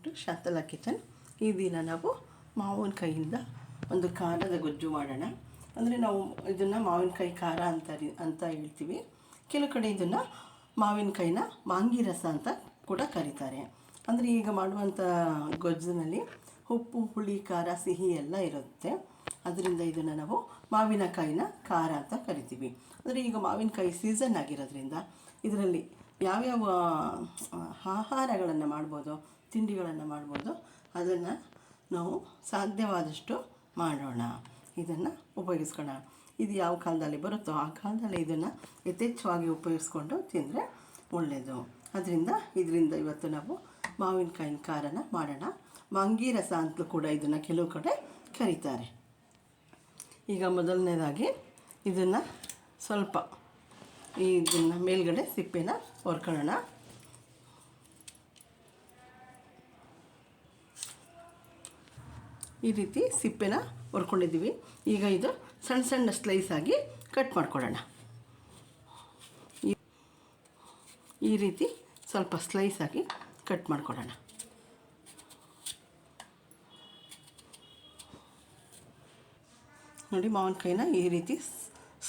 To Shantala kitchen. ಈ ದಿನ ನಾವು ಮಾವಿನಕಾಯಿಯಿಂದ ಒಂದು ಖಾರದ ಗೊಜ್ಜು ಮಾಡೋಣ. ಅಂದರೆ ನಾವು ಇದನ್ನು ಮಾವಿನಕಾಯಿ ಖಾರ ಅಂತ ಹೇಳ್ತೀವಿ. ಕೆಲವು ಕಡೆ ಇದನ್ನು ಮಾವಿನಕಾಯಿನ ಮಾಂಗಿ ರಸ ಅಂತ ಕೂಡ ಕರೀತಾರೆ. ಅಂದರೆ ಈಗ ಮಾಡುವಂಥ ಗೊಜ್ಜಿನಲ್ಲಿ ಉಪ್ಪು, ಹುಳಿ, ಖಾರ, ಸಿಹಿ ಎಲ್ಲ ಇರುತ್ತೆ. ಅದರಿಂದ ಇದನ್ನು ನಾವು ಮಾವಿನಕಾಯಿನ ಖಾರ ಅಂತ ಕರಿತೀವಿ. ಅಂದರೆ ಈಗ ಮಾವಿನಕಾಯಿ ಸೀಸನ್ ಆಗಿರೋದ್ರಿಂದ ಇದರಲ್ಲಿ ಯಾವ್ಯಾವ ಆಹಾರಗಳನ್ನು ಮಾಡ್ಬೋದು, ತಿಂಡಿಗಳನ್ನು ಮಾಡ್ಬೋದು, ಅದನ್ನು ನಾವು ಸಾಧ್ಯವಾದಷ್ಟು ಮಾಡೋಣ, ಇದನ್ನು ಉಪಯೋಗಿಸ್ಕೊಳ್ಳೋಣ. ಇದು ಯಾವ ಕಾಲದಲ್ಲಿ ಬರುತ್ತೋ ಆ ಕಾಲದಲ್ಲಿ ಇದನ್ನು ಯಥೇಚ್ಛವಾಗಿ ಉಪಯೋಗಿಸ್ಕೊಂಡು ತಿಂದರೆ ಒಳ್ಳೆಯದು. ಇದರಿಂದ ಇವತ್ತು ನಾವು ಮಾವಿನಕಾಯಿನ ಖಾರನ ಮಾಡೋಣ. ಮಾಂಗಿ ರಸ ಅಂತಲೂ ಕೂಡ ಇದನ್ನು ಕೆಲವು ಕಡೆ ಕರೀತಾರೆ. ಈಗ ಮೊದಲನೇದಾಗಿ ಇದನ್ನು ಸ್ವಲ್ಪ ಇದನ್ನು ಮೇಲ್ಗಡೆ ಸಿಪ್ಪೆನ ಹೊರ್ಕೊಳ್ಳೋಣ. ಈ ರೀತಿ ಸಿಪ್ಪೆನ ಹೊರ್ಕೊಂಡಿದ್ದೀವಿ. ಈಗ ಇದು ಸಣ್ಣ ಸಣ್ಣ ಸ್ಲೈಸ್ ಆಗಿ ಕಟ್ ಮಾಡ್ಕೊಳ್ಳೋಣ. ಈ ರೀತಿ ಸ್ವಲ್ಪ ಸ್ಲೈಸ್ ಆಗಿ ಕಟ್ ಮಾಡ್ಕೊಳ್ಳೋಣ. ನೋಡಿ, ಮಾವಿನಕಾಯಿನ ಈ ರೀತಿ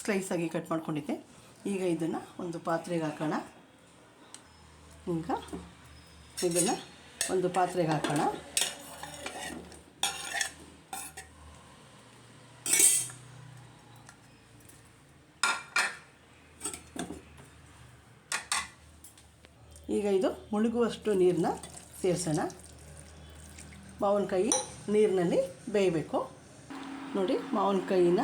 ಸ್ಲೈಸ್ ಆಗಿ ಕಟ್ ಮಾಡ್ಕೊಂಡಿದ್ದೆ. ಈಗ ಇದನ್ನು ಒಂದು ಪಾತ್ರೆಗೆ ಹಾಕೋಣ. ಈಗ ಇದು ಮುಳುಗುವಷ್ಟು ನೀರನ್ನ ಸೇರಿಸೋಣ. ಮಾವಿನಕಾಯಿ ನೀರಿನಲ್ಲಿ ಬೇಯಬೇಕು. ನೋಡಿ, ಮಾವಿನಕಾಯಿನ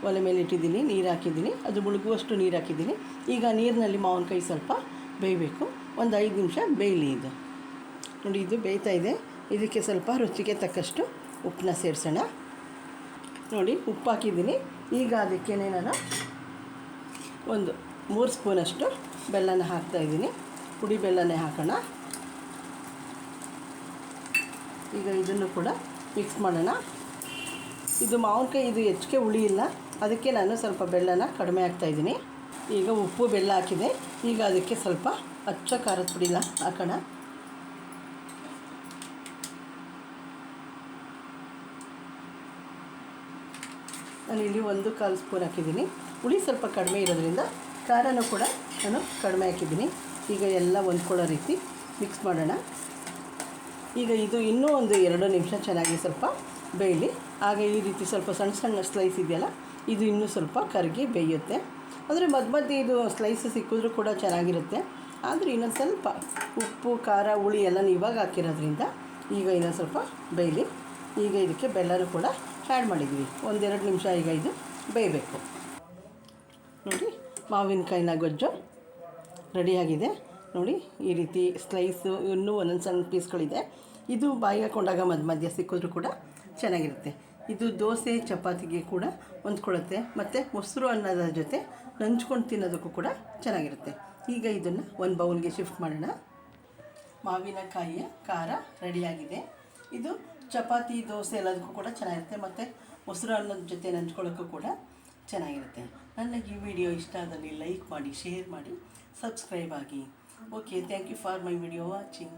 ಒಲೆ ಮೇಲೆ ಇಟ್ಟಿದ್ದೀನಿ, ನೀರು ಹಾಕಿದ್ದೀನಿ, ಅದು ಮುಳುಗುವಷ್ಟು ನೀರು ಹಾಕಿದ್ದೀನಿ. ಈಗ ನೀರಿನಲ್ಲಿ ಮಾವಿನಕಾಯಿ ಸ್ವಲ್ಪ ಬೇಯಬೇಕು. ಒಂದು 5 ನಿಮಿಷ ಬೇಯಲಿ ಇದು. ನೋಡಿ, ಇದು ಬೇಯ್ತಾ ಇದೆ. ಇದಕ್ಕೆ ಸ್ವಲ್ಪ ರುಚಿಗೆ ತಕ್ಕಷ್ಟು ಉಪ್ಪನ್ನ ಸೇರಿಸೋಣ. ನೋಡಿ, ಉಪ್ಪು ಹಾಕಿದ್ದೀನಿ. ಈಗ ಅದಕ್ಕೆ ನಾನು ಒಂದು 3 ಸ್ಪೂನಷ್ಟು ಬೆಲ್ಲನ ಹಾಕ್ತಾಯಿದ್ದೀನಿ. ಪುಡಿ ಬೆಲ್ಲನೇ ಹಾಕೋಣ. ಈಗ ಇದನ್ನು ಕೂಡ ಮಿಕ್ಸ್ ಮಾಡೋಣ. ಇದು ಮಾವಿನಕಾಯಿ ಇದು ಹೆಚ್ಚಿಗೆ ಹುಳಿ ಇಲ್ಲ, ಅದಕ್ಕೆ ನಾನು ಸ್ವಲ್ಪ ಬೆಲ್ಲನ ಕಡಿಮೆ ಹಾಕ್ತಾಯಿದ್ದೀನಿ. ಈಗ ಉಪ್ಪು ಬೆಲ್ಲ ಹಾಕಿದೆ. ಈಗ ಅದಕ್ಕೆ ಸ್ವಲ್ಪ ಅಚ್ಚ ಖಾರದ ಪುಡಿನ ಹಾಕೋಣ. ನಾನಿಲ್ಲಿ 1/4 ಸ್ಪೂನ್ ಹಾಕಿದ್ದೀನಿ. ಹುಳಿ ಸ್ವಲ್ಪ ಕಡಿಮೆ ಇರೋದ್ರಿಂದ ಖಾರನೂ ಕೂಡ ನಾನು ಕಡಿಮೆ ಹಾಕಿದ್ದೀನಿ. ಈಗ ಎಲ್ಲ ಹೊಂದ್ಕೊಳ್ಳೋ ರೀತಿ ಮಿಕ್ಸ್ ಮಾಡೋಣ. ಈಗ ಇದು ಇನ್ನೂ ಒಂದು 2 ನಿಮಿಷ ಚೆನ್ನಾಗಿ ಸ್ವಲ್ಪ ಬೇಯಲಿ. ಆಗ ಈ ರೀತಿ ಸ್ವಲ್ಪ ಸಣ್ಣ ಸಣ್ಣ ಸ್ಲೈಸ್ ಇದೆಯಲ್ಲ, ಇದು ಇನ್ನೂ ಸ್ವಲ್ಪ ಕರಗಿ ಬೇಯುತ್ತೆ. ಅಂದರೆ ಮಧ್ಯೆ ಇದು ಸ್ಲೈಸ್ ಸಿಕ್ಕಿದ್ರೂ ಕೂಡ ಚೆನ್ನಾಗಿರುತ್ತೆ. ಆದರೆ ಇನ್ನೊಂದು ಸ್ವಲ್ಪ ಉಪ್ಪು, ಖಾರ, ಹುಳಿ ಎಲ್ಲ ಇವಾಗ ಹಾಕಿರೋದ್ರಿಂದ ಈಗ ಇನ್ನೊಂದು ಸ್ವಲ್ಪ ಬೇಯಲಿ. ಈಗ ಇದಕ್ಕೆ ಬೆಲ್ಲನೂ ಕೂಡ ಆ್ಯಡ್ ಮಾಡಿದ್ವಿ. 1-2 ನಿಮಿಷ ಈಗ ಇದು ಬೇಯಬೇಕು. ನೋಡಿ, ಮಾವಿನಕಾಯಿನ ಗೊಜ್ಜು ರೆಡಿಯಾಗಿದೆ. ನೋಡಿ, ಈ ರೀತಿ ಸ್ಲೈಸು ಇನ್ನೂ ಒಂದೊಂದು ಸಣ್ಣ ಪೀಸ್ಗಳಿದೆ. ಇದು ಬಾಯಿಗೆ ಹಾಕೊಂಡಾಗ ಮಧ್ಯೆ ಸಿಕ್ಕಿದ್ರೂ ಕೂಡ ಚೆನ್ನಾಗಿರುತ್ತೆ. ಇದು ದೋಸೆ, ಚಪಾತಿಗೆ ಕೂಡ ಹೊಂದ್ಕೊಳ್ಳುತ್ತೆ. ಮತ್ತು ಮೊಸರು ಅನ್ನದ ಜೊತೆ ನಂಚ್ಕೊಂಡು ತಿನ್ನೋದಕ್ಕೂ ಕೂಡ ಚೆನ್ನಾಗಿರುತ್ತೆ. ಈಗ ಇದನ್ನು ಒಂದು ಬೌಲ್ಗೆ ಶಿಫ್ಟ್ ಮಾಡೋಣ. ಮಾವಿನಕಾಯಿಯ ಖಾರ ರೆಡಿಯಾಗಿದೆ. ಇದು ಚಪಾತಿ, ದೋಸೆ ಎಲ್ಲದಕ್ಕೂ ಕೂಡ ಚೆನ್ನಾಗಿರುತ್ತೆ. ಮತ್ತು ಮೊಸರು ಅನ್ನದ ಜೊತೆ ನಂಚ್ಕೊಳ್ಳೋಕ್ಕೂ ಕೂಡ ಚೆನ್ನಾಗಿರುತ್ತೆ. ನನಗೆ ಈ ವಿಡಿಯೋ ಇಷ್ಟ ಆದಲ್ಲಿ ಲೈಕ್ ಮಾಡಿ, ಶೇರ್ ಮಾಡಿ, ಸಬ್ಸ್ಕ್ರೈಬ್ ಆಗಿ. Okay, thank you for my video watching.